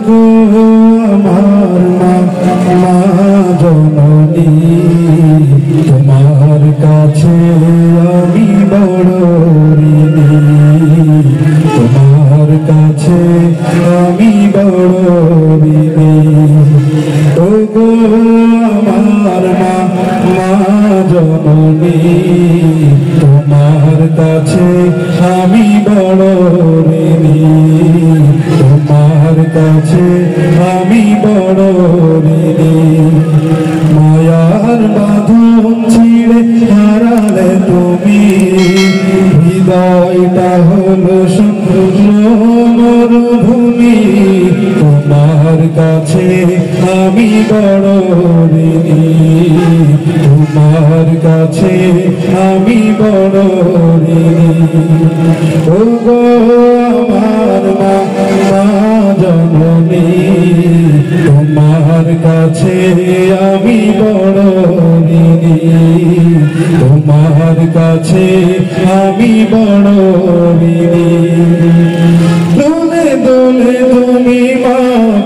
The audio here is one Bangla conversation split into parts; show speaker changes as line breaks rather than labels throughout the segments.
গো আমার মা জননী, তোমার কাছে আমি বড় ঋণী, তোমার কাছে আমি বড় ঋণী। ও গো আমার মা জননী, তোমার কাছে আমি বড় ঋণী, তোমার কাছে আমি বড় ঋণী। মায়ার বাঁধন ছিঁড়ে হারালে তুমি, হৃদয়টা হলো শূন্য মরুভূমি, তোমার কাছে আমি বড় ঋণী, তোমার কাছে আমি বড় ঋণী। ও গো আমার মা জননী, তোমার কাছে আমি বড় ঋণী, তোমার কাছে আমি বড় ঋণী। দোলে দোলে তুমি মা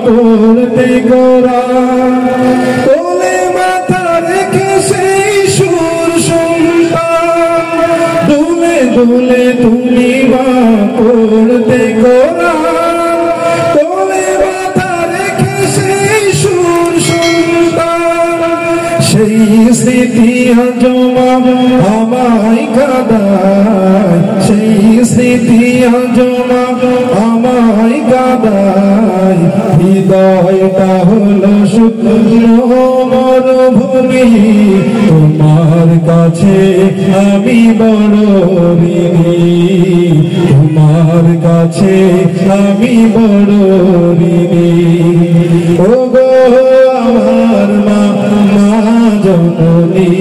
করতে গোরা, দোলে মাথা রেখে সেই সুর শুনতাম, দোলে দোলে তুমি মা করতে গোরা, দোলে মাথা রেখে সেই সুর শুনতাম। সেই স্মৃতি জমা আমায় কাঁদায়, সেই স্মৃতি জমা আমায় কাঁদায়, হৃদয়টা হলো শুকনো মরুভূমি, তোমার কাছে আমি বড় ঋণী, তোমার কাছে আমি বড় ঋণী। ও গো আমার মা জননী,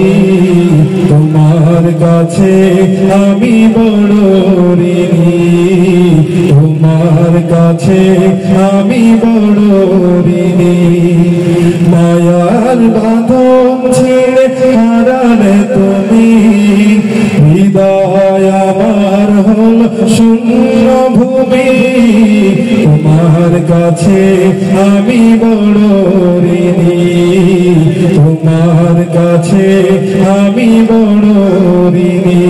তোমার কাছে আমি বড় ঋণী, তোমার কাছে আমি বড় ঋণী। মায়ার বাঁধন ছিঁড়ে হারালে তুমি, হৃদয় আমার হল শূন্য ভূমি, তোমার কাছে আমি বড় ঋণী, তোমার কাছে আমি বড় ঋণী।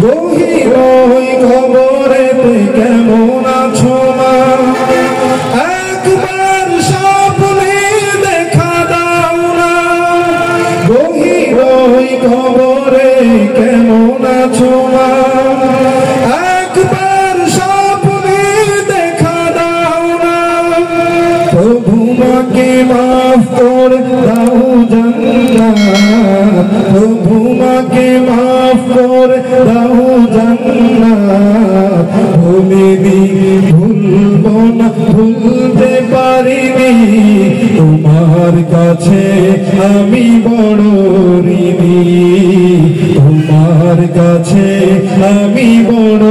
গভীর ওই খবরেতে কেমন আছো মা, একবার স্বপ্নে দেখা দাও না, গভীর ওই খবরে কেমন আছো মা, একবার স্বপ্নে দেখা দাও না। প্রভু মাকে মাফ করে দাও জান্নাত, প্রভু মাকে মাফ করে দাও জান্নাত। ভুলিনি ভুলব না, ভুলতে পারিনি, তোমার কাছে আমি বড় ঋণী, তোমার কাছে আমি বড়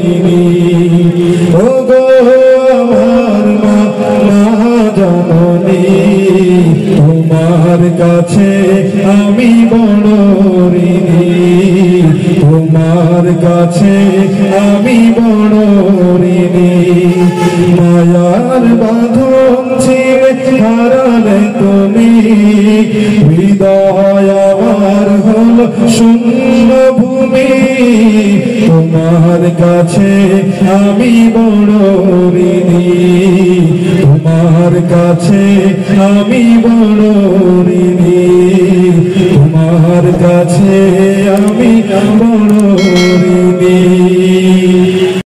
ঋণী। ও গো আমার মা জননী, তোমার কাছে আমি বড় ঋণী, তোমার কাছে আমি বড় ঋণী। মায়ার বাঁধন ছিঁড়ে হারালে তুমি, হৃদয় আমার হলো শূন্য ভূমি, তোমার কাছে আমি বড় ঋণী, তোমার কাছে আমি বড় ঋণী, তোমার কাছে আমি বড়